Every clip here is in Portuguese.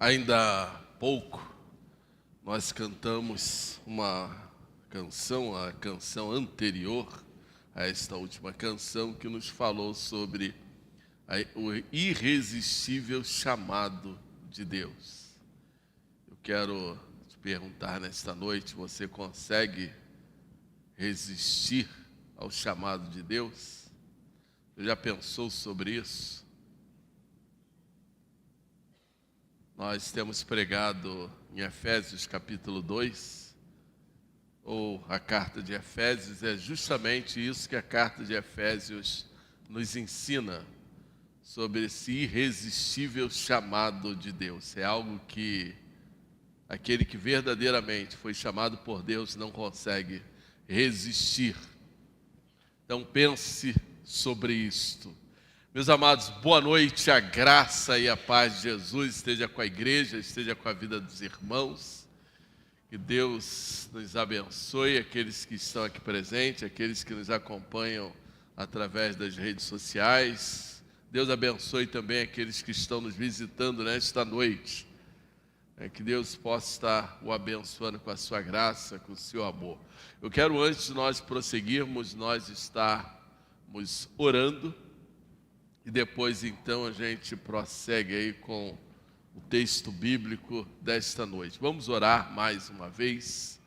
Ainda há pouco, nós cantamos uma canção, a canção anterior a esta última canção, que nos falou sobre o irresistível chamado de Deus. Eu quero te perguntar nesta noite, você consegue resistir ao chamado de Deus? Você já pensou sobre isso? Nós temos pregado em Efésios capítulo 2, ou a carta de Efésios, é justamente isso que a carta de Efésios nos ensina, sobre esse irresistível chamado de Deus. É algo que aquele que verdadeiramente foi chamado por Deus não consegue resistir. Então pense sobre isto. Meus amados, boa noite, a graça e a paz de Jesus esteja com a igreja, esteja com a vida dos irmãos. Que Deus nos abençoe, aqueles que estão aqui presentes, aqueles que nos acompanham através das redes sociais. Deus abençoe também aqueles que estão nos visitando nesta noite. Que Deus possa estar o abençoando com a sua graça, com o seu amor. Eu quero, antes de nós prosseguirmos, nós estarmos orando. E depois, então, a gente prossegue aí com o texto bíblico desta noite. Vamos orar mais uma vez.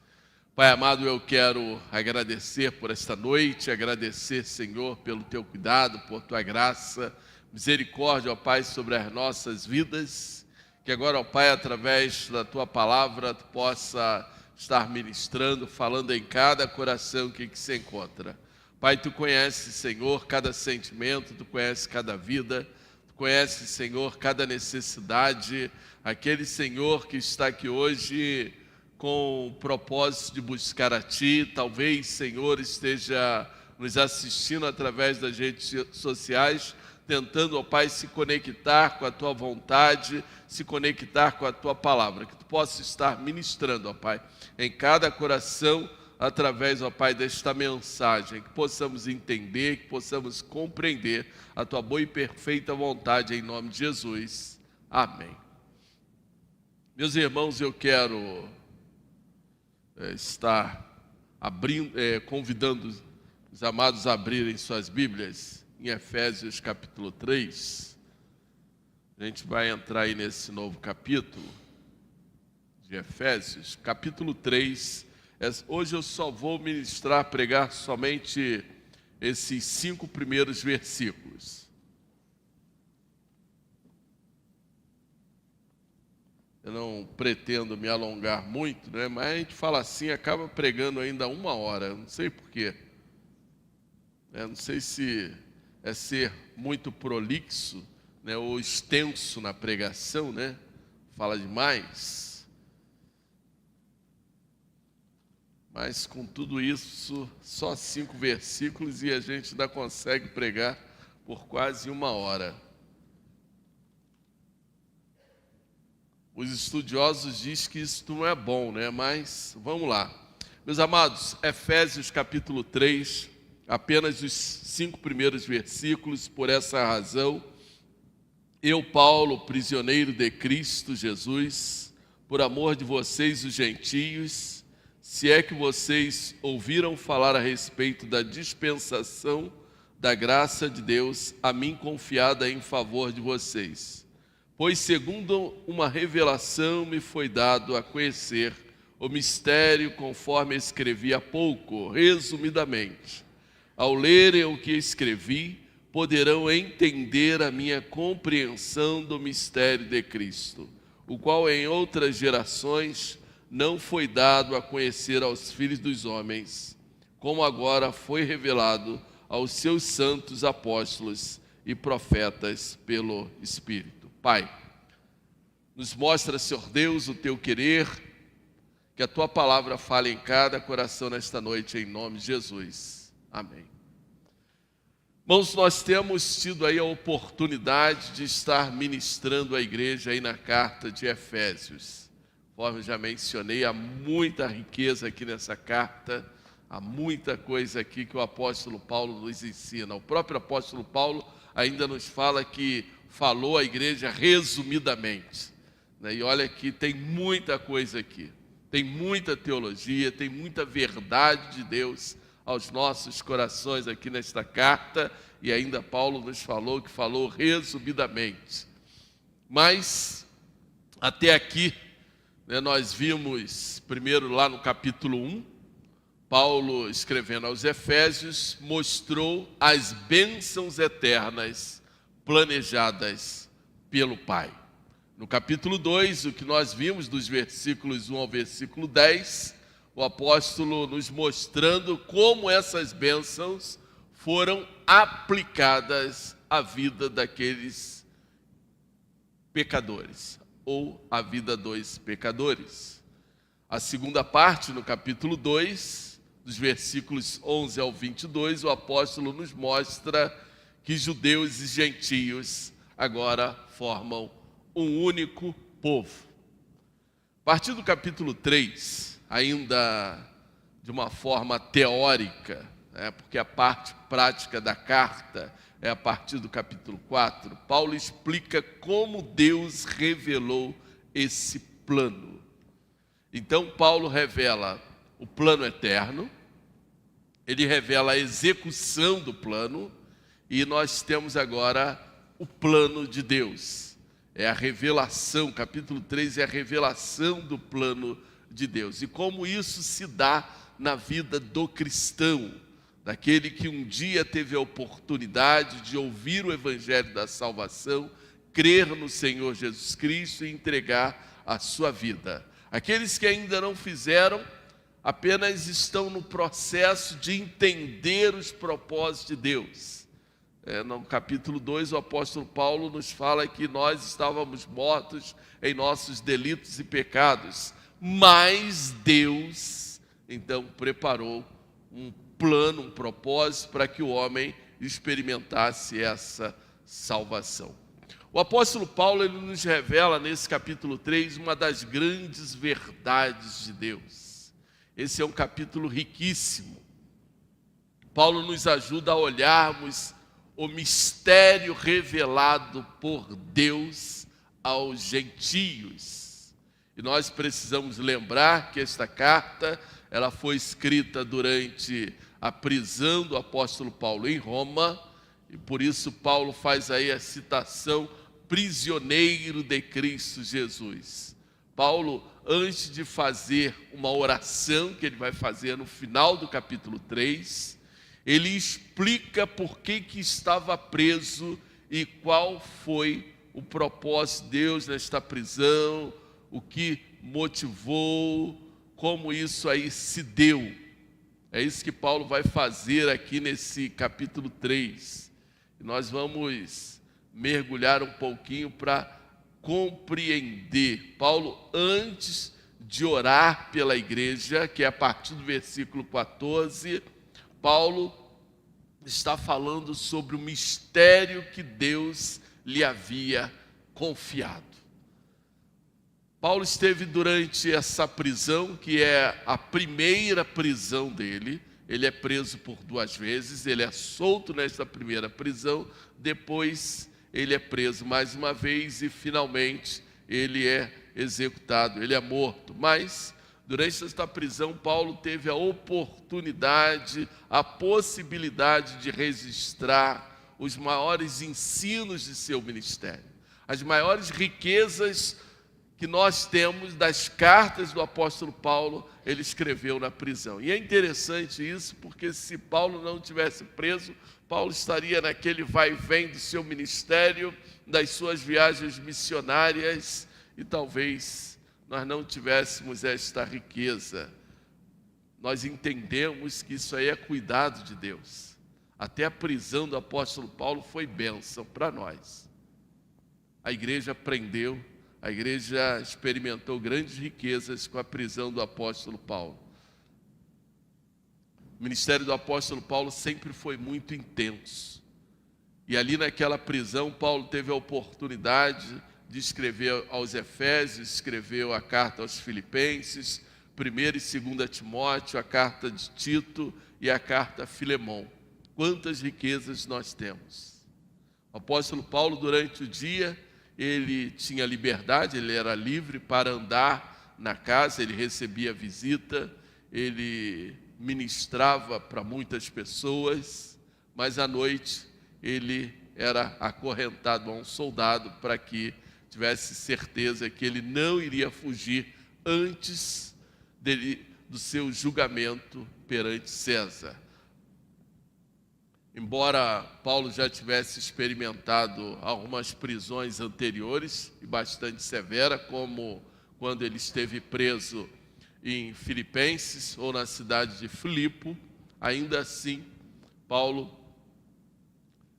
Pai amado, eu quero agradecer por esta noite, agradecer, Senhor, pelo Teu cuidado, por Tua graça, misericórdia, ó Pai, sobre as nossas vidas. Que agora, ó Pai, através da Tua palavra, Tu possa estar ministrando, falando em cada coração que se encontra. Pai, Tu conheces, Senhor, cada sentimento, Tu conheces cada vida, Tu conheces, Senhor, cada necessidade. Aquele, Senhor, que está aqui hoje com o propósito de buscar a Ti, talvez, Senhor, esteja nos assistindo através das redes sociais, tentando, ó Pai, se conectar com a Tua vontade, se conectar com a Tua palavra. Que Tu possa estar ministrando, ó Pai, em cada coração, através, ó Pai, desta mensagem, que possamos entender, que possamos compreender a Tua boa e perfeita vontade, em nome de Jesus. Amém. Meus irmãos, eu quero estar convidando os amados a abrirem suas Bíblias em Efésios capítulo 3. A gente vai entrar aí nesse novo capítulo de Efésios, capítulo 3. Hoje eu só vou pregar somente esses 5 primeiros versículos. Eu não pretendo me alongar muito, né? Mas a gente fala assim, acaba pregando ainda 1 hora, não sei porquê. Não sei se é ser muito prolixo, né? Ou extenso na pregação, né? Fala demais. Mas com tudo isso, só 5 versículos e a gente ainda consegue pregar por quase 1 hora. Os estudiosos dizem que isso não é bom, né? Mas vamos lá. Meus amados, Efésios capítulo 3, apenas os 5 primeiros versículos. Por essa razão, eu, Paulo, prisioneiro de Cristo Jesus, por amor de vocês, os gentios, se é que vocês ouviram falar a respeito da dispensação da graça de Deus, a mim confiada em favor de vocês. Pois segundo uma revelação me foi dado a conhecer o mistério, conforme escrevi há pouco, resumidamente. Ao lerem o que escrevi, poderão entender a minha compreensão do mistério de Cristo, o qual em outras gerações não foi dado a conhecer aos filhos dos homens, como agora foi revelado aos seus santos apóstolos e profetas pelo Espírito. Pai, nos mostra, Senhor Deus, o Teu querer, que a Tua palavra fale em cada coração nesta noite, em nome de Jesus. Amém. Irmãos, nós temos tido aí a oportunidade de estar ministrando a igreja aí na carta de Efésios. Conforme já mencionei, há muita riqueza aqui nessa carta, há muita coisa aqui que o apóstolo Paulo nos ensina. O próprio apóstolo Paulo ainda nos fala que falou à igreja resumidamente. né? E olha que tem muita coisa aqui. Tem muita teologia, tem muita verdade de Deus aos nossos corações aqui nesta carta. E ainda Paulo nos falou, que falou resumidamente. Mas, até aqui, né, nós vimos, primeiro lá no capítulo 1, Paulo, escrevendo aos Efésios, mostrou as bênçãos eternas planejadas pelo Pai. No capítulo 2, o que nós vimos, dos versículos 1 ao versículo 10, o apóstolo nos mostrando como essas bênçãos foram aplicadas à vida daqueles pecadores, ou à vida dos pecadores. A segunda parte, no capítulo 2, dos versículos 11 ao 22, o apóstolo nos mostra que judeus e gentios agora formam um único povo. A partir do capítulo 3, ainda de uma forma teórica, porque a parte prática da carta é a partir do capítulo 4, Paulo explica como Deus revelou esse plano. Então, Paulo revela o plano eterno, ele revela a execução do plano, e nós temos agora o plano de Deus. É a revelação, capítulo 3 é a revelação do plano de Deus. E como isso se dá na vida do cristão, daquele que um dia teve a oportunidade de ouvir o evangelho da salvação, crer no Senhor Jesus Cristo e entregar a sua vida. Aqueles que ainda não fizeram, apenas estão no processo de entender os propósitos de Deus. No capítulo 2, o apóstolo Paulo nos fala que nós estávamos mortos em nossos delitos e pecados, mas Deus, então, preparou um plano, um propósito para que o homem experimentasse essa salvação. O apóstolo Paulo, ele nos revela nesse capítulo 3 uma das grandes verdades de Deus. Esse é um capítulo riquíssimo. Paulo nos ajuda a olharmos o mistério revelado por Deus aos gentios. E nós precisamos lembrar que esta carta, ela foi escrita durante a prisão do apóstolo Paulo em Roma, e por isso Paulo faz aí a citação prisioneiro de Cristo Jesus. Paulo, antes de fazer uma oração que ele vai fazer no final do capítulo 3, ele explica por que estava preso e qual foi o propósito de Deus nesta prisão, o que motivou, como isso aí se deu. É isso que Paulo vai fazer aqui nesse capítulo 3. E nós vamos mergulhar um pouquinho para compreender. Paulo, antes de orar pela igreja, que é a partir do versículo 14, Paulo está falando sobre o mistério que Deus lhe havia confiado. Paulo esteve durante essa prisão, que é a primeira prisão dele. Ele é preso por 2 vezes, ele é solto nesta primeira prisão, depois ele é preso mais uma vez e finalmente ele é executado, ele é morto. Mas durante esta prisão, Paulo teve a oportunidade, a possibilidade de registrar os maiores ensinos de seu ministério, as maiores riquezas que nós temos das cartas do apóstolo Paulo, ele escreveu na prisão. E é interessante isso, porque se Paulo não tivesse preso, Paulo estaria naquele vai e vem do seu ministério, das suas viagens missionárias, e talvez nós não tivéssemos esta riqueza. Nós entendemos que isso aí é cuidado de Deus. Até a prisão do apóstolo Paulo foi bênção para nós. A igreja aprendeu, a igreja experimentou grandes riquezas com a prisão do apóstolo Paulo. O ministério do apóstolo Paulo sempre foi muito intenso. E ali naquela prisão, Paulo teve a oportunidade de escrever aos Efésios, escreveu a carta aos Filipenses, 1ª e 2ª Timóteo, a carta de Tito e a carta a Filemão. Quantas riquezas nós temos! O apóstolo Paulo, durante o dia, ele tinha liberdade, ele era livre para andar na casa, ele recebia visita, ele ministrava para muitas pessoas, mas à noite ele era acorrentado a um soldado para que tivesse certeza que ele não iria fugir antes do seu julgamento perante César. Embora Paulo já tivesse experimentado algumas prisões anteriores e bastante severa, como quando ele esteve preso em Filipenses ou na cidade de Filipo, ainda assim Paulo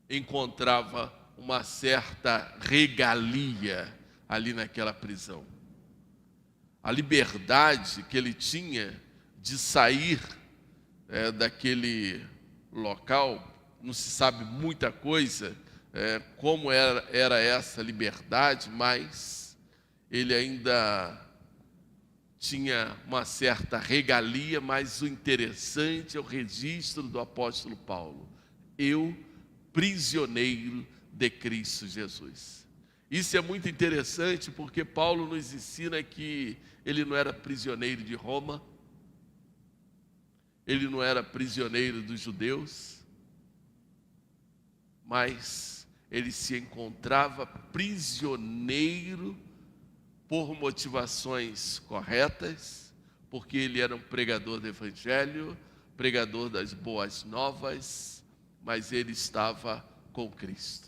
encontrava uma certa regalia ali naquela prisão. A liberdade que ele tinha de sair daquele local, não se sabe muita coisa como era essa liberdade, mas ele ainda tinha uma certa regalia, mas o interessante é o registro do apóstolo Paulo. Eu, prisioneiro de Cristo Jesus. Isso é muito interessante porque Paulo nos ensina que ele não era prisioneiro de Roma, ele não era prisioneiro dos judeus, mas ele se encontrava prisioneiro por motivações corretas, porque ele era um pregador do Evangelho, pregador das boas novas, mas ele estava com Cristo.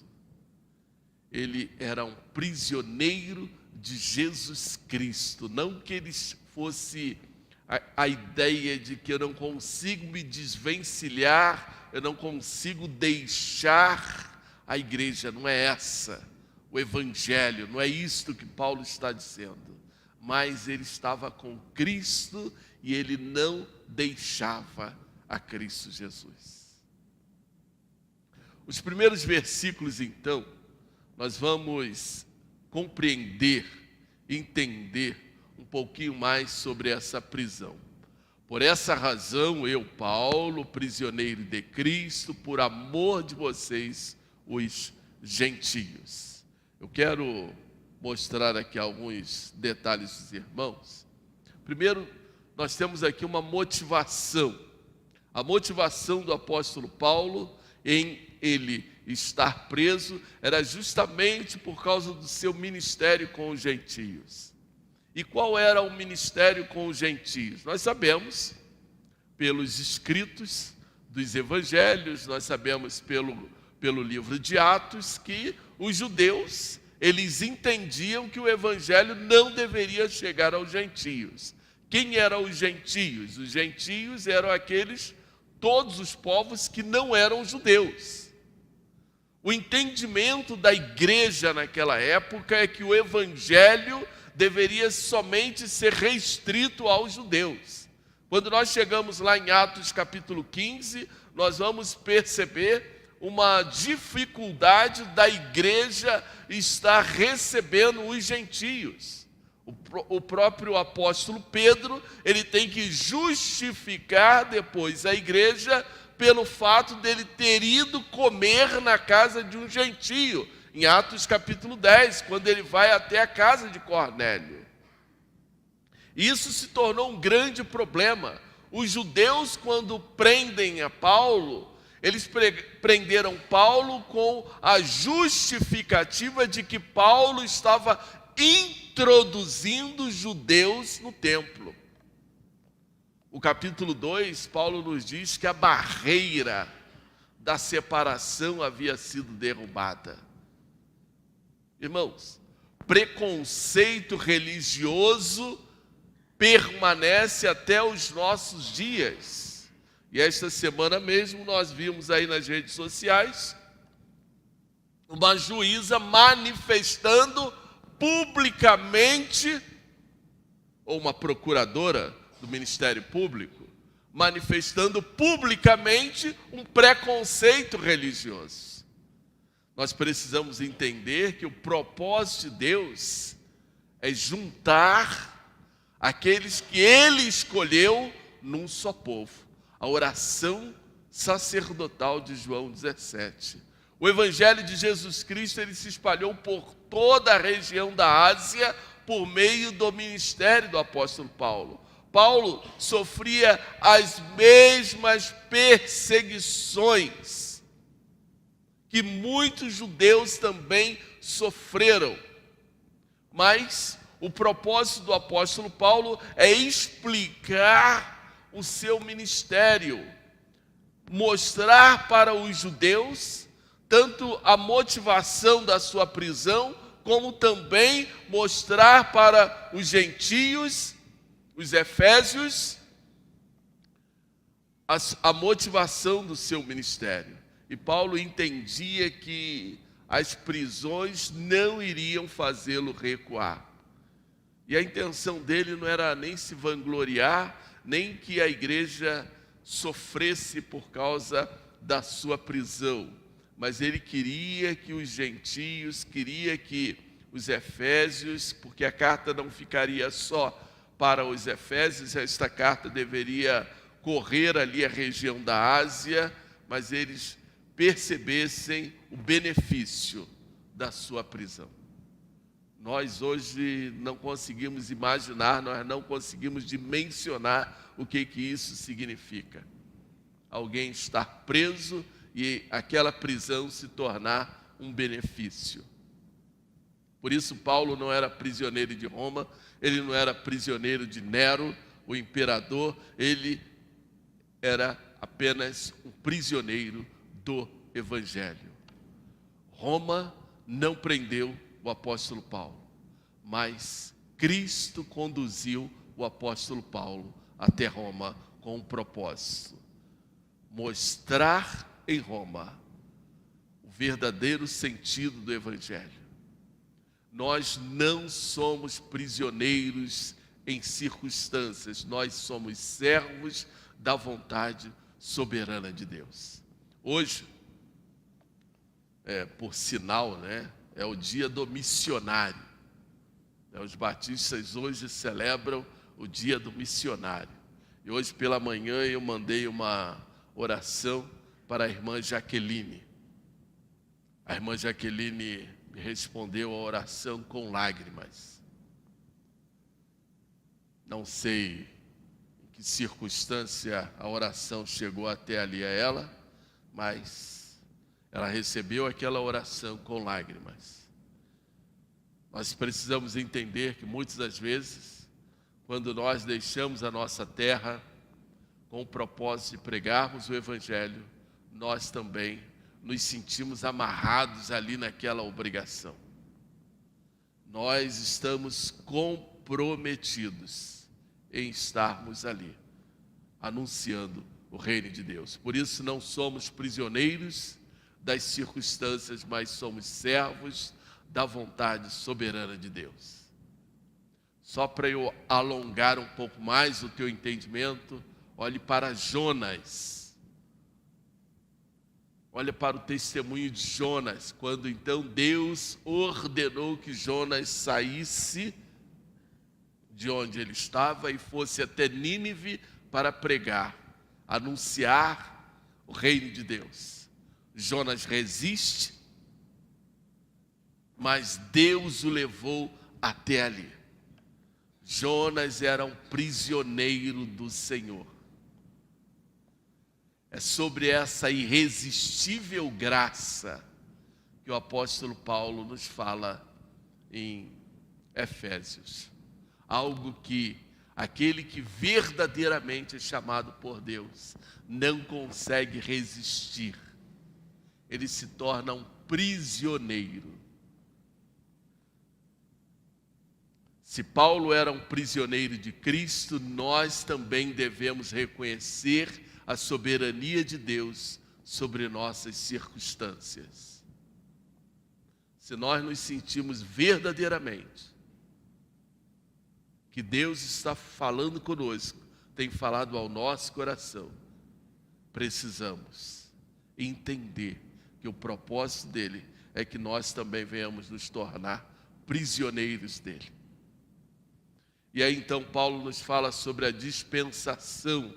Ele era um prisioneiro de Jesus Cristo, não que ele fosse a ideia de que eu não consigo me desvencilhar, eu não consigo deixar a igreja, não é essa, o Evangelho, não é isto que Paulo está dizendo, mas ele estava com Cristo e ele não deixava a Cristo Jesus. Os primeiros versículos, então, nós vamos compreender, entender um pouquinho mais sobre essa prisão. Por essa razão, eu, Paulo, prisioneiro de Cristo, por amor de vocês, os gentios. Eu quero mostrar aqui alguns detalhes dos irmãos. Primeiro, nós temos aqui uma motivação. A motivação do apóstolo Paulo em ele estar preso era justamente por causa do seu ministério com os gentios. E qual era o ministério com os gentios? Nós sabemos, pelos escritos dos evangelhos, nós sabemos pelo livro de Atos, que os judeus, eles entendiam que o evangelho não deveria chegar aos gentios. Quem eram os gentios? Os gentios eram todos os povos que não eram judeus. O entendimento da igreja naquela época é que o evangelho deveria somente ser restrito aos judeus. Quando nós chegamos lá em Atos capítulo 15, nós vamos perceber uma dificuldade da igreja estar recebendo os gentios. O próprio apóstolo Pedro, ele tem que justificar depois a igreja pelo fato dele ter ido comer na casa de um gentio, em Atos capítulo 10, quando ele vai até a casa de Cornélio. Isso se tornou um grande problema. Os judeus, quando prendem a Paulo, eles prenderam Paulo com a justificativa de que Paulo estava introduzindo judeus no templo. O capítulo 2, Paulo nos diz que a barreira da separação havia sido derrubada. Irmãos, preconceito religioso permanece até os nossos dias. E esta semana mesmo nós vimos aí nas redes sociais uma juíza manifestando publicamente, ou uma procuradora do Ministério Público, manifestando publicamente um preconceito religioso. Nós precisamos entender que o propósito de Deus é juntar aqueles que Ele escolheu num só povo. A oração sacerdotal de João 17. O Evangelho de Jesus Cristo, ele se espalhou por toda a região da Ásia por meio do ministério do apóstolo Paulo. Paulo sofria as mesmas perseguições que muitos judeus também sofreram. Mas o propósito do apóstolo Paulo é explicar o seu ministério, mostrar para os judeus tanto a motivação da sua prisão, como também mostrar para os gentios, os efésios, a motivação do seu ministério. E Paulo entendia que as prisões não iriam fazê-lo recuar. E a intenção dele não era nem se vangloriar, nem que a igreja sofresse por causa da sua prisão. Mas ele queria que os gentios, queria que os efésios, porque a carta não ficaria só para os efésios, esta carta deveria correr ali a região da Ásia, mas eles percebessem o benefício da sua prisão. Nós hoje não conseguimos imaginar, nós não conseguimos dimensionar o que isso significa. Alguém estar preso e aquela prisão se tornar um benefício. Por isso Paulo não era prisioneiro de Roma, ele não era prisioneiro de Nero, o imperador, ele era apenas um prisioneiro do Evangelho. Roma não prendeu o apóstolo Paulo, mas Cristo conduziu o apóstolo Paulo até Roma com um propósito: mostrar em Roma o verdadeiro sentido do Evangelho. Nós não somos prisioneiros em circunstâncias, nós somos servos da vontade soberana de Deus. Hoje, por sinal, é o dia do missionário. Os batistas hoje celebram o dia do missionário. E hoje pela manhã eu mandei uma oração para a irmã Jaqueline. A irmã Jaqueline me respondeu a oração com lágrimas. Não sei em que circunstância a oração chegou até ali a ela, mas ela recebeu aquela oração com lágrimas. Nós precisamos entender que muitas das vezes, quando nós deixamos a nossa terra com o propósito de pregarmos o Evangelho, nós também nos sentimos amarrados ali naquela obrigação. Nós estamos comprometidos em estarmos ali, anunciando o reino de Deus. Por isso não somos prisioneiros das circunstâncias, mas somos servos da vontade soberana de Deus. Só para eu alongar um pouco mais o teu entendimento, olhe para Jonas. Olha para o testemunho de Jonas, quando então Deus ordenou que Jonas saísse de onde ele estava e fosse até Nínive para pregar, anunciar o reino de Deus. Jonas resiste, mas Deus o levou até ali. Jonas era um prisioneiro do Senhor. É sobre essa irresistível graça que o apóstolo Paulo nos fala em Efésios. Algo que aquele que verdadeiramente é chamado por Deus não consegue resistir. Ele se torna um prisioneiro. Se Paulo era um prisioneiro de Cristo, nós também devemos reconhecer a soberania de Deus sobre nossas circunstâncias. Se nós nos sentimos verdadeiramente que Deus está falando conosco, tem falado ao nosso coração, precisamos entender que o propósito dele é que nós também venhamos nos tornar prisioneiros dele. E aí então Paulo nos fala sobre a dispensação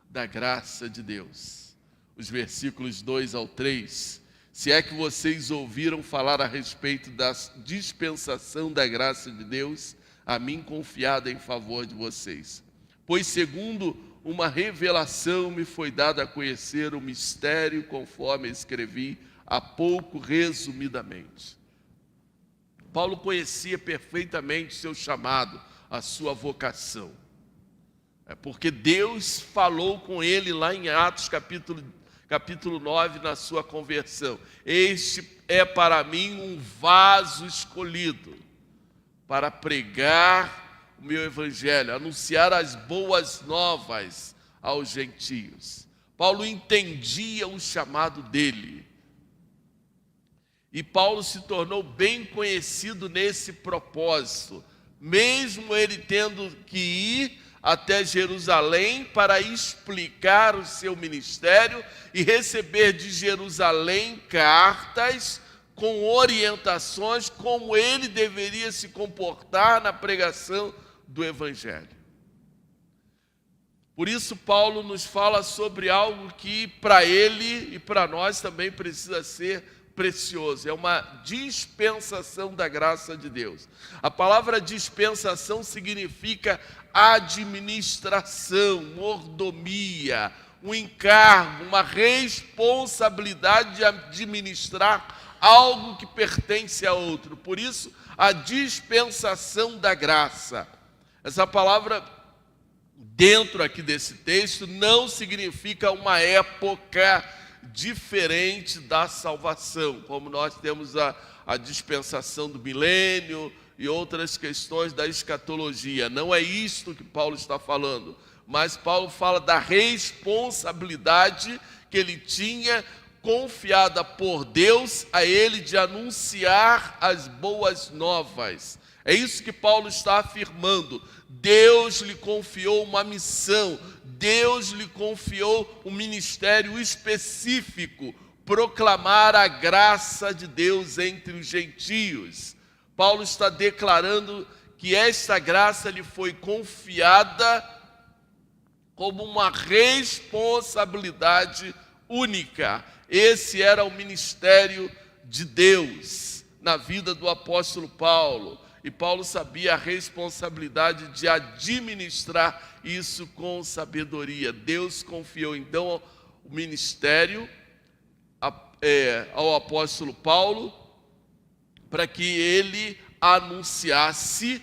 da graça de Deus. Os versículos 2 ao 3 Se é que vocês ouviram falar a respeito da dispensação da graça de Deus, a mim confiada em favor de vocês. Pois segundo uma revelação me foi dada a conhecer o mistério, conforme escrevi há pouco resumidamente. Paulo conhecia perfeitamente seu chamado, a sua vocação. É porque Deus falou com ele lá em Atos capítulo 9, na sua conversão. Este é para mim um vaso escolhido para pregar o meu evangelho, anunciar as boas novas aos gentios. Paulo entendia o chamado dele. E Paulo se tornou bem conhecido nesse propósito, mesmo ele tendo que ir até Jerusalém para explicar o seu ministério e receber de Jerusalém cartas com orientações como ele deveria se comportar na pregação do Evangelho. Por isso Paulo nos fala sobre algo que para ele e para nós também precisa ser precioso, é uma dispensação da graça de Deus. A palavra dispensação significa administração, mordomia, um encargo, uma responsabilidade de administrar algo que pertence a outro. Por isso, a dispensação da graça. Essa palavra, dentro aqui desse texto, não significa uma época diferente da salvação, como nós temos a dispensação do milênio e outras questões da escatologia. Não é isto que Paulo está falando, mas Paulo fala da responsabilidade que ele tinha confiada por Deus a ele de anunciar as boas novas. É isso que Paulo está afirmando. Deus lhe confiou uma missão, Deus lhe confiou um ministério específico, proclamar a graça de Deus entre os gentios. Paulo está declarando que esta graça lhe foi confiada como uma responsabilidade única. Esse era o ministério de Deus na vida do apóstolo Paulo. E Paulo sabia a responsabilidade de administrar isso com sabedoria. Deus confiou então o ministério ao apóstolo Paulo para que ele anunciasse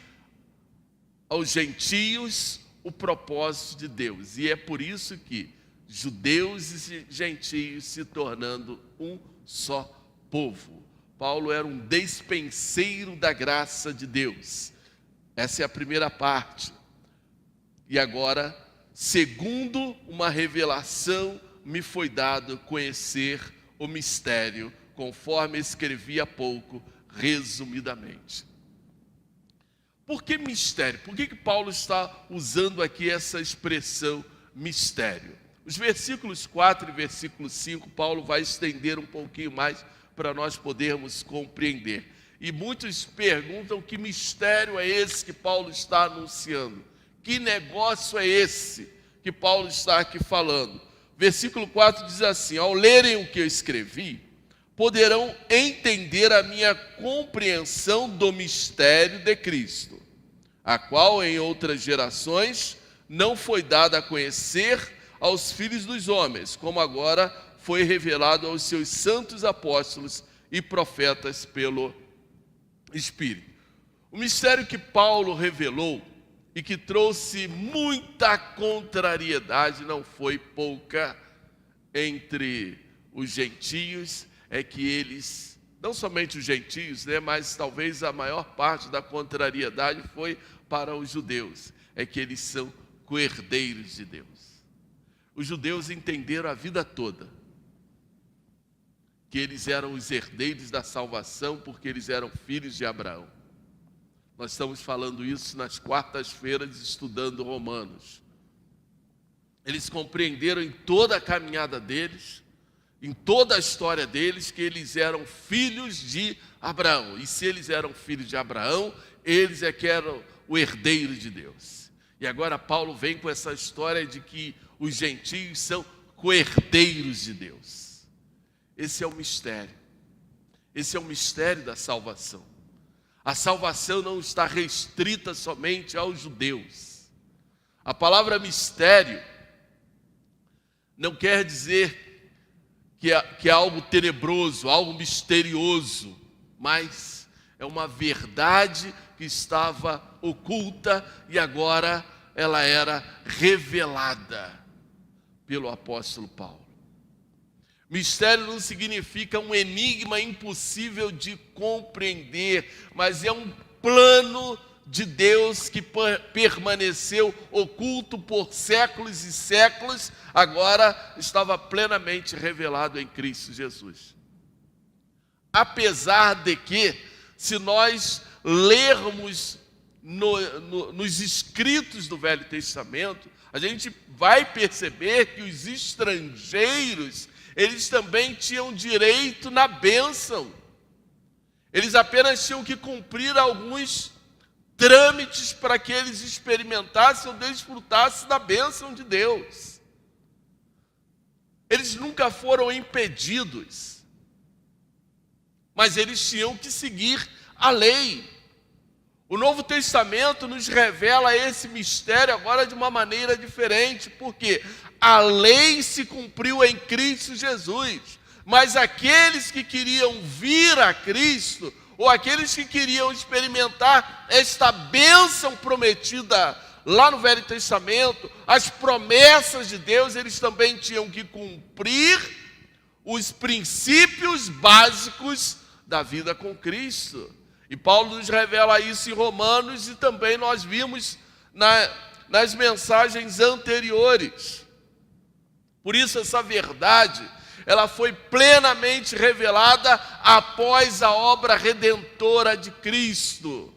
aos gentios o propósito de Deus. E é por isso que judeus e gentios se tornando um só povo. Paulo era um despenseiro da graça de Deus. Essa é a primeira parte. E agora, segundo uma revelação, me foi dado conhecer o mistério, conforme escrevi há pouco, resumidamente. Por que mistério? Por que Paulo está usando aqui essa expressão mistério? Os versículos 4 e versículo 5, Paulo vai estender um pouquinho mais para nós podermos compreender. E muitos perguntam que mistério é esse que Paulo está anunciando? Que negócio é esse que Paulo está aqui falando? Versículo 4 diz assim: ao lerem o que eu escrevi, poderão entender a minha compreensão do mistério de Cristo, a qual em outras gerações não foi dada a conhecer aos filhos dos homens, como agora foi revelado aos seus santos apóstolos e profetas pelo Espírito. O mistério que Paulo revelou e que trouxe muita contrariedade, não foi pouca, entre os gentios, é que eles, não somente os gentios, mas talvez a maior parte da contrariedade foi para os judeus, é que eles são co-herdeiros de Deus. Os judeus entenderam a vida toda que eles eram os herdeiros da salvação porque eles eram filhos de Abraão. Nós estamos falando isso nas quartas-feiras, estudando Romanos. Eles compreenderam em toda a caminhada deles, em toda a história deles, que eles eram filhos de Abraão. E se eles eram filhos de Abraão, eles é que eram o herdeiro de Deus. E agora Paulo vem com essa história de que os gentios são co-herdeiros de Deus. Esse é o mistério. Esse é o mistério da salvação. A salvação não está restrita somente aos judeus. A palavra mistério não quer dizer que é algo tenebroso, algo misterioso, mas é uma verdade que estava oculta e agora ela era revelada pelo apóstolo Paulo. Mistério não significa um enigma impossível de compreender, mas é um plano de Deus que permaneceu oculto por séculos e séculos, agora estava plenamente revelado em Cristo Jesus. Apesar de que, se nós lermos nos escritos do Velho Testamento, a gente vai perceber que os estrangeiros, eles também tinham direito na bênção. Eles apenas tinham que cumprir alguns trâmites para que eles experimentassem ou desfrutassem da bênção de Deus. Eles nunca foram impedidos, mas eles tinham que seguir a lei. O Novo Testamento nos revela esse mistério agora de uma maneira diferente, porque a lei se cumpriu em Cristo Jesus, mas aqueles que queriam vir a Cristo, ou aqueles que queriam experimentar esta bênção prometida lá no Velho Testamento, as promessas de Deus, eles também tinham que cumprir os princípios básicos da vida com Cristo. E Paulo nos revela isso em Romanos e também nós vimos nas mensagens anteriores. Por isso essa verdade, ela foi plenamente revelada após a obra redentora de Cristo.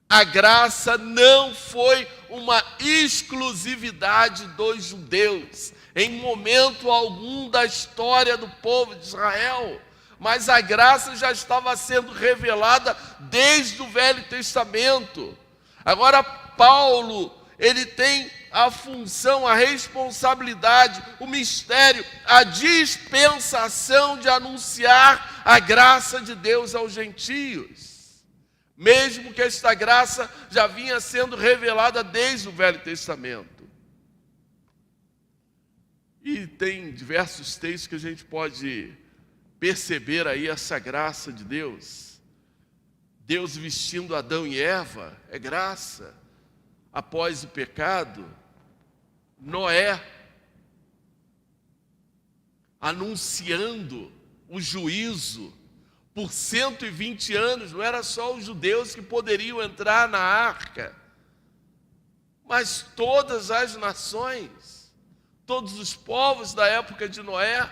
A graça não foi uma exclusividade dos judeus, em momento algum da história do povo de Israel. Mas a graça já estava sendo revelada desde o Velho Testamento. Agora Paulo, ele tem a função, a responsabilidade, o mistério, a dispensação de anunciar a graça de Deus aos gentios. Mesmo que esta graça já vinha sendo revelada desde o Velho Testamento. E tem diversos textos que a gente pode perceber aí essa graça de Deus. Deus vestindo Adão e Eva é graça. Após o pecado, Noé anunciando o juízo por 120 anos. Não era só os judeus que poderiam entrar na arca, mas todas as nações, todos os povos da época de Noé.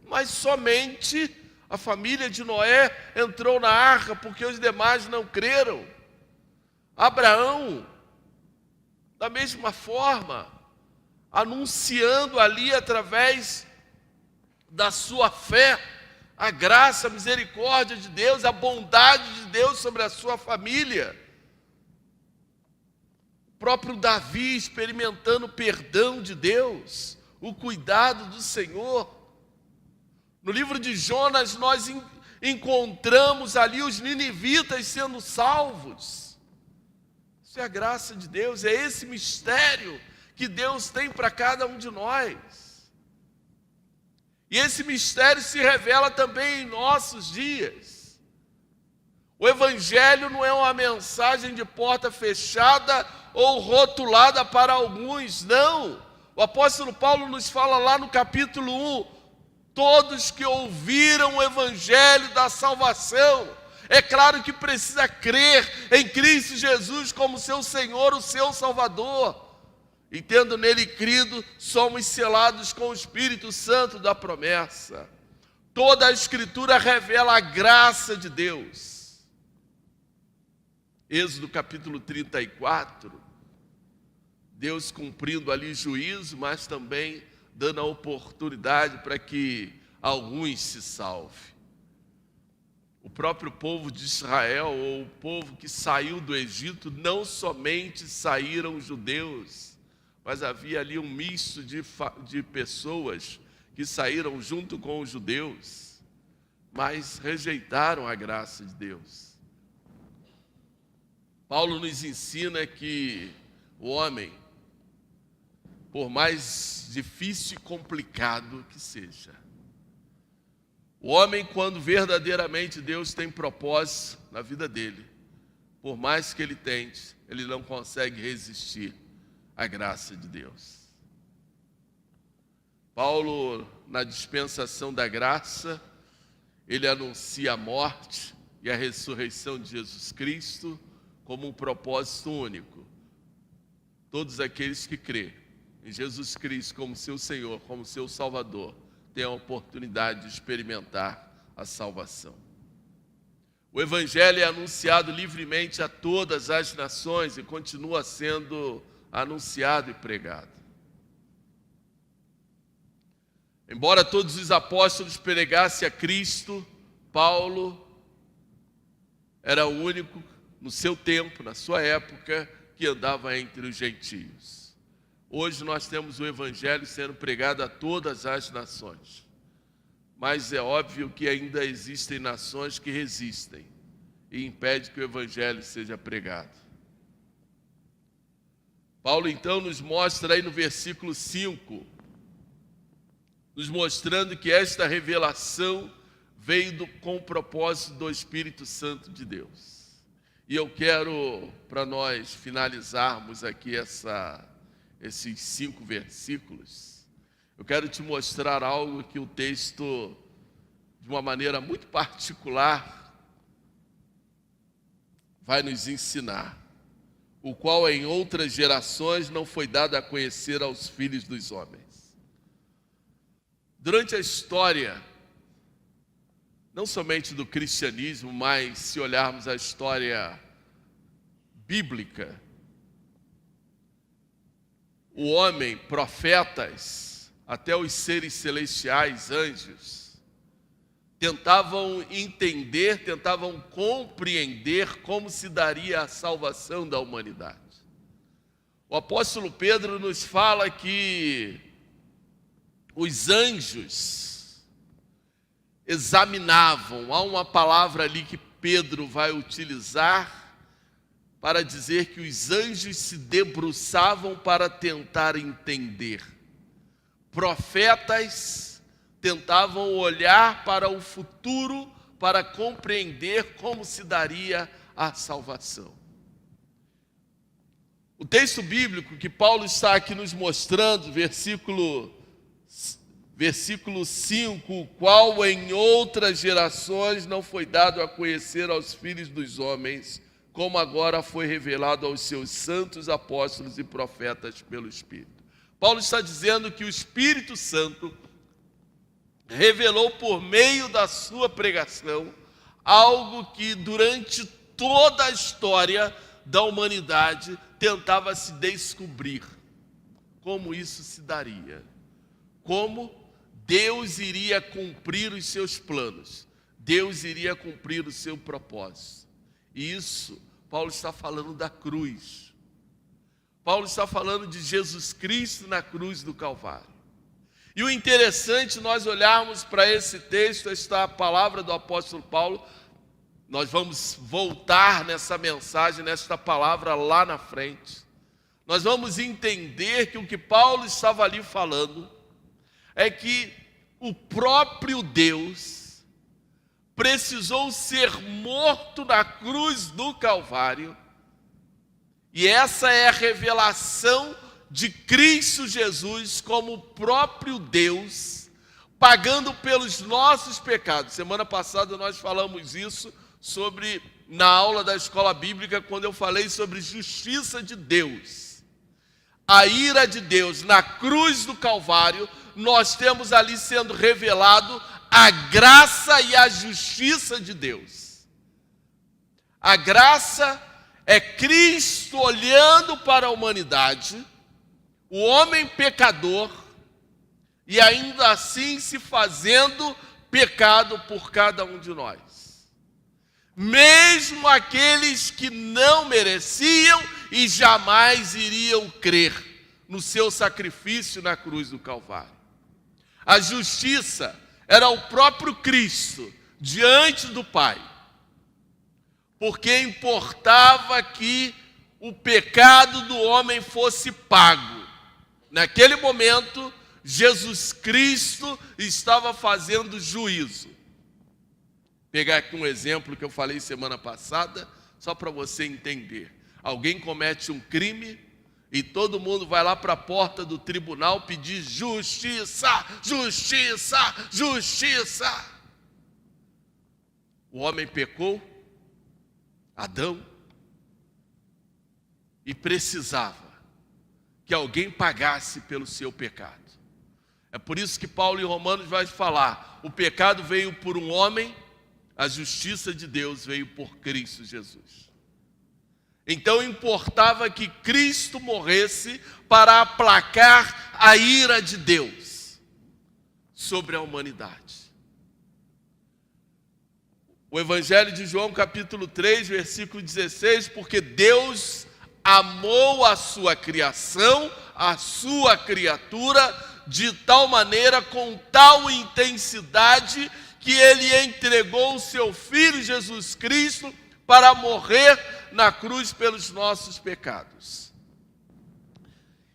Mas somente a família de Noé entrou na arca, porque os demais não creram. Abraão, da mesma forma, anunciando ali através da sua fé a graça, a misericórdia de Deus, a bondade de Deus sobre a sua família. O próprio Davi experimentando o perdão de Deus, o cuidado do Senhor. No livro de Jonas, nós encontramos ali os ninivitas sendo salvos. Isso é a graça de Deus, é esse mistério que Deus tem para cada um de nós. E esse mistério se revela também em nossos dias. O Evangelho não é uma mensagem de porta fechada ou rotulada para alguns, não. O apóstolo Paulo nos fala lá no capítulo 1, todos que ouviram o Evangelho da salvação, é claro que precisa crer em Cristo Jesus como seu Senhor, o seu Salvador. E tendo nele crido, somos selados com o Espírito Santo da promessa. Toda a Escritura revela a graça de Deus. Êxodo capítulo 34, Deus cumprindo ali juízo, mas também dando a oportunidade para que alguns se salvem. O próprio povo de Israel, ou o povo que saiu do Egito, não somente saíram judeus, mas havia ali um misto de pessoas que saíram junto com os judeus. mas rejeitaram a graça de Deus. Paulo nos ensina que o homem, por mais difícil e complicado que seja, o homem, quando verdadeiramente Deus tem propósito na vida dele, por mais que ele tente, ele não consegue resistir à graça de Deus. Paulo, na dispensação da graça, ele anuncia a morte e a ressurreição de Jesus Cristo como um propósito único. Todos aqueles que crêem em Jesus Cristo como seu Senhor, como seu Salvador, têm a oportunidade de experimentar a salvação. O Evangelho é anunciado livremente a todas as nações e continua sendo anunciado e pregado. Embora todos os apóstolos pregassem a Cristo, Paulo era o único no seu tempo, na sua época, que andava entre os gentios. Hoje nós temos o Evangelho sendo pregado a todas as nações. Mas é óbvio que ainda existem nações que resistem e impedem que o Evangelho seja pregado. Paulo então nos mostra aí no versículo 5, nos mostrando que esta revelação veio com o propósito do Espírito Santo de Deus. E eu quero, para nós finalizarmos aqui esses 5 versículos, eu quero te mostrar algo que o texto, de uma maneira muito particular, vai nos ensinar, o qual em outras gerações não foi dado a conhecer aos filhos dos homens. Durante a história, não somente do cristianismo, mas se olharmos a história bíblica, o homem, profetas, até os seres celestiais, anjos, tentavam entender, tentavam compreender como se daria a salvação da humanidade. O apóstolo Pedro nos fala que os anjos examinavam, há uma palavra ali que Pedro vai utilizar para dizer que os anjos se debruçavam para tentar entender. Profetas tentavam olhar para o futuro para compreender como se daria a salvação. O texto bíblico que Paulo está aqui nos mostrando, versículo 5, o qual em outras gerações não foi dado a conhecer aos filhos dos homens, como agora foi revelado aos seus santos apóstolos e profetas pelo Espírito. Paulo está dizendo que o Espírito Santo revelou por meio da sua pregação algo que durante toda a história da humanidade tentava se descobrir. Como isso se daria? Como Deus iria cumprir os seus planos, Deus iria cumprir o seu propósito. E isso, Paulo está falando da cruz. Paulo está falando de Jesus Cristo na cruz do Calvário. E o interessante, nós olharmos para esse texto, esta palavra do apóstolo Paulo, nós vamos voltar nessa mensagem, nesta palavra lá na frente. Nós vamos entender que o que Paulo estava ali falando é que o próprio Deus precisou ser morto na cruz do Calvário, e essa é a revelação de Cristo Jesus como o próprio Deus, pagando pelos nossos pecados. Semana passada nós falamos isso na aula da escola bíblica, quando eu falei sobre justiça de Deus. A ira de Deus na cruz do Calvário, nós temos ali sendo revelado a graça e a justiça de Deus. A graça é Cristo olhando para a humanidade, o homem pecador, e ainda assim se fazendo pecado por cada um de nós. Mesmo aqueles que não mereciam e jamais iriam crer no seu sacrifício na cruz do Calvário. A justiça era o próprio Cristo diante do Pai, porque importava que o pecado do homem fosse pago. Naquele momento, Jesus Cristo estava fazendo juízo. Vou pegar aqui um exemplo que eu falei semana passada, só para você entender. Alguém comete um crime e todo mundo vai lá para a porta do tribunal pedir justiça, justiça, justiça. O homem pecou, Adão, e precisava que alguém pagasse pelo seu pecado. É por isso que Paulo em Romanos vai falar: o pecado veio por um homem, a justiça de Deus veio por Cristo Jesus. Então importava que Cristo morresse para aplacar a ira de Deus sobre a humanidade. O Evangelho de João, capítulo 3, versículo 16, porque Deus amou a sua criação, a sua criatura, de tal maneira, com tal intensidade, que Ele entregou o seu Filho Jesus Cristo para morrer na cruz pelos nossos pecados.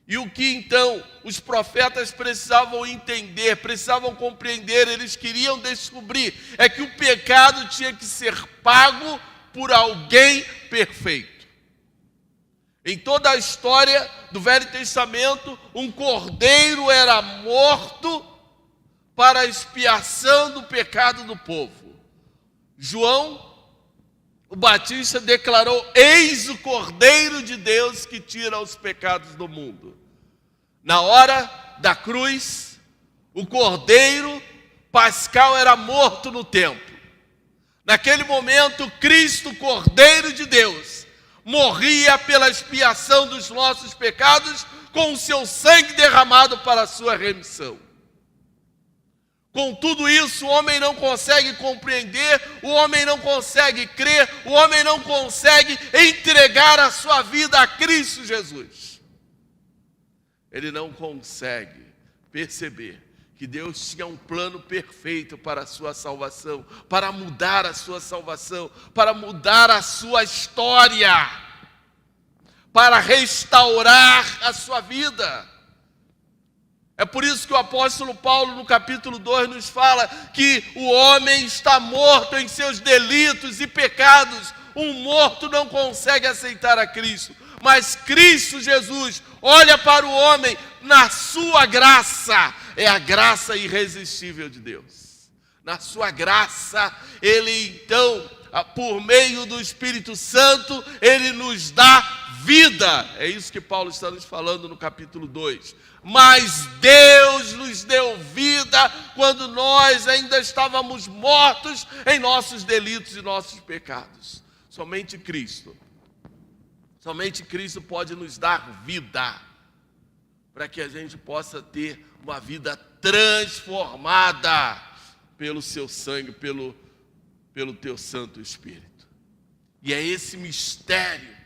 E o que então os profetas precisavam entender, precisavam compreender, eles queriam descobrir, é que o pecado tinha que ser pago por alguém perfeito. Em toda a história do Velho Testamento, um cordeiro era morto para a expiação do pecado do povo. João, o Batista, declarou: eis o Cordeiro de Deus que tira os pecados do mundo. Na hora da cruz, o Cordeiro pascal era morto no templo. Naquele momento, Cristo, Cordeiro de Deus, morria pela expiação dos nossos pecados, com o seu sangue derramado para a sua remissão. Com tudo isso, o homem não consegue compreender, o homem não consegue crer, o homem não consegue entregar a sua vida a Cristo Jesus. Ele não consegue perceber que Deus tinha um plano perfeito para a sua salvação, para mudar a sua salvação, para mudar a sua história, para restaurar a sua vida. É por isso que o apóstolo Paulo, no capítulo 2, nos fala que o homem está morto em seus delitos e pecados. Um morto não consegue aceitar a Cristo, mas Cristo Jesus olha para o homem na sua graça. É a graça irresistível de Deus. Na sua graça, Ele então, por meio do Espírito Santo, Ele nos dá vida. É isso que Paulo está nos falando no capítulo 2. Mas Deus nos deu vida quando nós ainda estávamos mortos em nossos delitos e nossos pecados. Somente Cristo pode nos dar vida, para que a gente possa ter uma vida transformada pelo seu sangue, pelo teu Santo Espírito. E é esse mistério,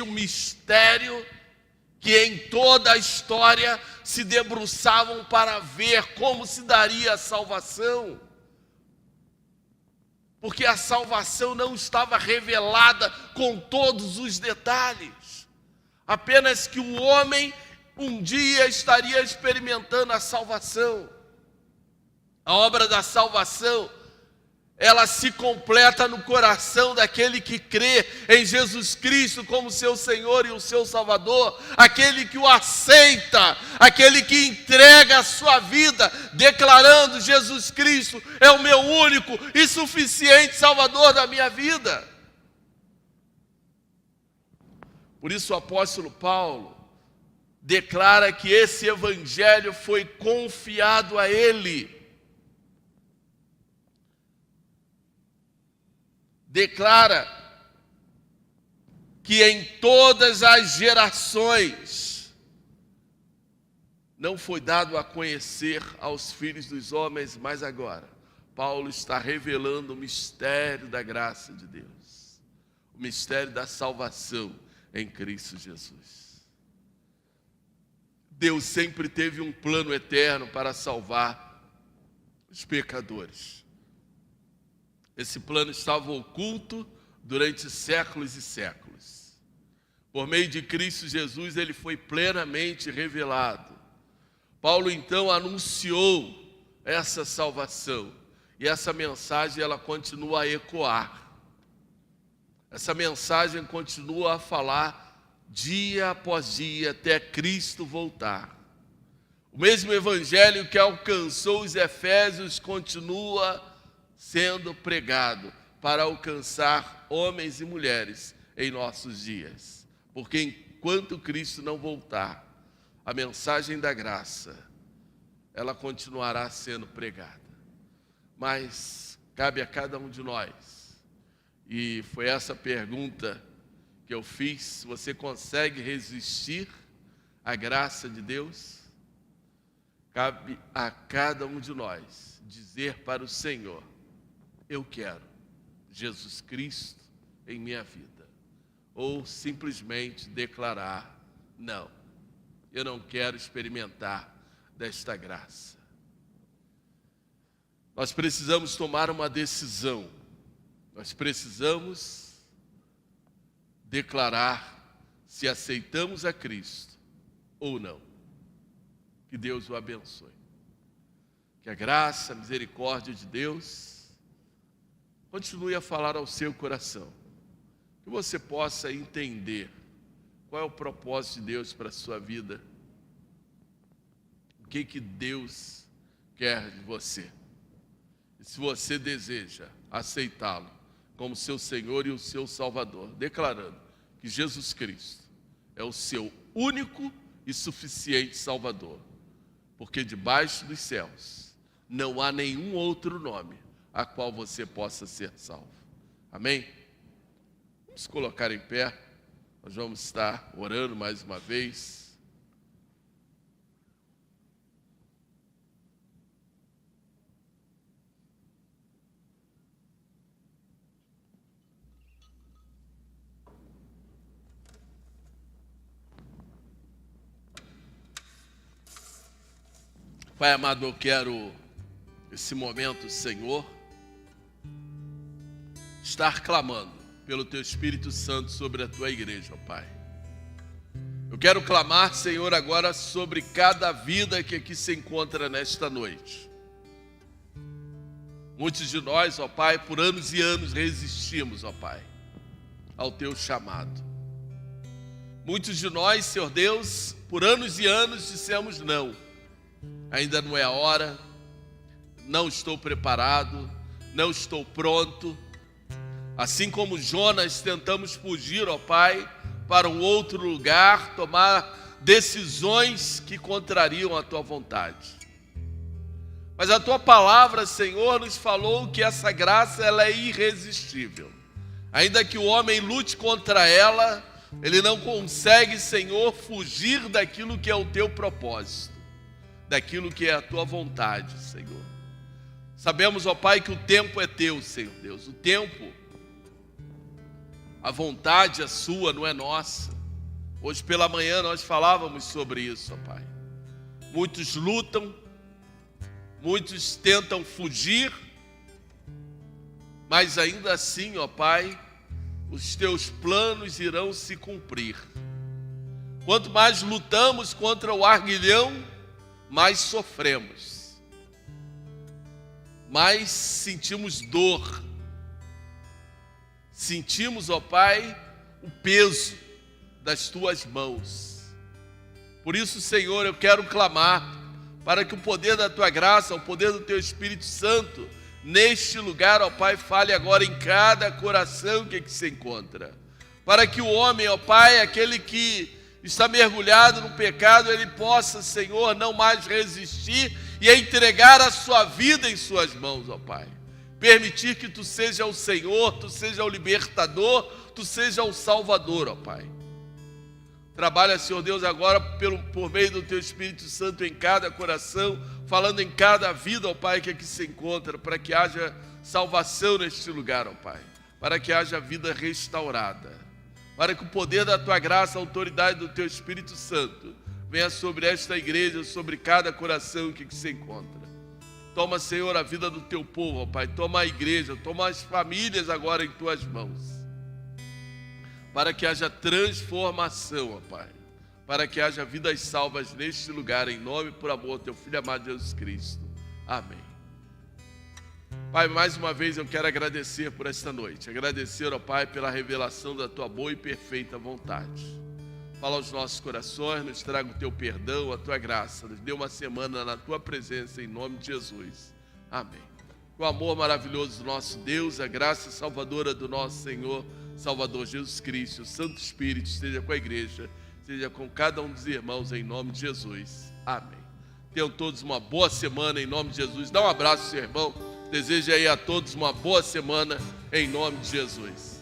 o mistério que em toda a história se debruçavam para ver como se daria a salvação. Porque a salvação não estava revelada com todos os detalhes. Apenas que o homem um dia estaria experimentando a salvação. A obra da salvação, ela se completa no coração daquele que crê em Jesus Cristo como seu Senhor e o seu Salvador, aquele que o aceita, aquele que entrega a sua vida, declarando: Jesus Cristo é o meu único e suficiente Salvador da minha vida. Por isso o apóstolo Paulo declara que esse evangelho foi confiado a ele. Declara que em todas as gerações não foi dado a conhecer aos filhos dos homens, mas agora Paulo está revelando o mistério da graça de Deus, o mistério da salvação em Cristo Jesus. Deus sempre teve um plano eterno para salvar os pecadores. Esse plano estava oculto durante séculos e séculos. Por meio de Cristo Jesus, ele foi plenamente revelado. Paulo, então, anunciou essa salvação. E essa mensagem, ela continua a ecoar. Essa mensagem continua a falar dia após dia, até Cristo voltar. O mesmo evangelho que alcançou os Efésios continua sendo pregado para alcançar homens e mulheres em nossos dias. Porque enquanto Cristo não voltar, a mensagem da graça, ela continuará sendo pregada. Mas cabe a cada um de nós, e foi essa pergunta que eu fiz: você consegue resistir à graça de Deus? Cabe a cada um de nós dizer para o Senhor: eu quero Jesus Cristo em minha vida. Ou simplesmente declarar: não, eu não quero experimentar desta graça. Nós precisamos tomar uma decisão. Nós precisamos declarar se aceitamos a Cristo ou não. Que Deus o abençoe. Que a graça, a misericórdia de Deus continue a falar ao seu coração. Que você possa entender qual é o propósito de Deus para a sua vida. O que Deus quer de você. E se você deseja aceitá-lo como seu Senhor e o seu Salvador, declarando que Jesus Cristo é o seu único e suficiente Salvador, porque debaixo dos céus não há nenhum outro nome a qual você possa ser salvo. Amém? Vamos colocar em pé. Nós vamos estar orando mais uma vez. Pai amado, eu quero, esse momento, Senhor, estar clamando pelo Teu Espírito Santo sobre a Tua igreja, ó Pai. Eu quero clamar, Senhor, agora sobre cada vida que aqui se encontra nesta noite. Muitos de nós, ó Pai, por anos e anos resistimos, ó Pai, ao Teu chamado. Muitos de nós, Senhor Deus, por anos e anos dissemos não. Ainda não é a hora, não estou preparado, não estou pronto. Assim como Jonas, tentamos fugir, ó Pai, para um outro lugar, tomar decisões que contrariam a Tua vontade. Mas a Tua palavra, Senhor, nos falou que essa graça ela é irresistível. Ainda que o homem lute contra ela, ele não consegue, Senhor, fugir daquilo que é o Teu propósito, daquilo que é a Tua vontade, Senhor. Sabemos, ó Pai, que o tempo é Teu, Senhor Deus. O tempo, a vontade é Sua, não é nossa. Hoje pela manhã nós falávamos sobre isso, ó Pai. Muitos lutam, muitos tentam fugir, mas ainda assim, ó Pai, os Teus planos irão se cumprir. Quanto mais lutamos contra o arguilhão, mais sofremos, mais sentimos dor, sentimos, ó Pai, o peso das Tuas mãos. Por isso, Senhor, eu quero clamar para que o poder da Tua graça, o poder do Teu Espírito Santo, neste lugar, ó Pai, fale agora em cada coração que aqui se encontra. Para que o homem, ó Pai, aquele que está mergulhado no pecado, ele possa, Senhor, não mais resistir e entregar a sua vida em Suas mãos, ó Pai. Permitir que Tu seja o Senhor, Tu seja o libertador, Tu seja o Salvador, ó Pai. Trabalha, Senhor Deus, agora por meio do Teu Espírito Santo em cada coração, falando em cada vida, ó Pai, que aqui se encontra, para que haja salvação neste lugar, ó Pai. Para que haja vida restaurada. Para que o poder da Tua graça, a autoridade do Teu Espírito Santo venha sobre esta igreja, sobre cada coração que se encontra. Toma, Senhor, a vida do teu povo, ó Pai. Toma a igreja, toma as famílias agora em tuas mãos. Para que haja transformação, ó Pai. Para que haja vidas salvas neste lugar, em nome e por amor do teu Filho amado Jesus Cristo. Amém. Pai, mais uma vez eu quero agradecer por esta noite. Agradecer, ó Pai, pela revelação da tua boa e perfeita vontade. Fala aos nossos corações, nos traga o teu perdão, a tua graça. Nos dê uma semana na tua presença, em nome de Jesus. Amém. Com o amor maravilhoso do nosso Deus, a graça salvadora do nosso Senhor, Salvador Jesus Cristo, o Santo Espírito, esteja com a igreja, esteja com cada um dos irmãos, em nome de Jesus. Amém. Tenham todos uma boa semana, em nome de Jesus. Dá um abraço ao seu irmão. Desejo aí a todos uma boa semana, em nome de Jesus.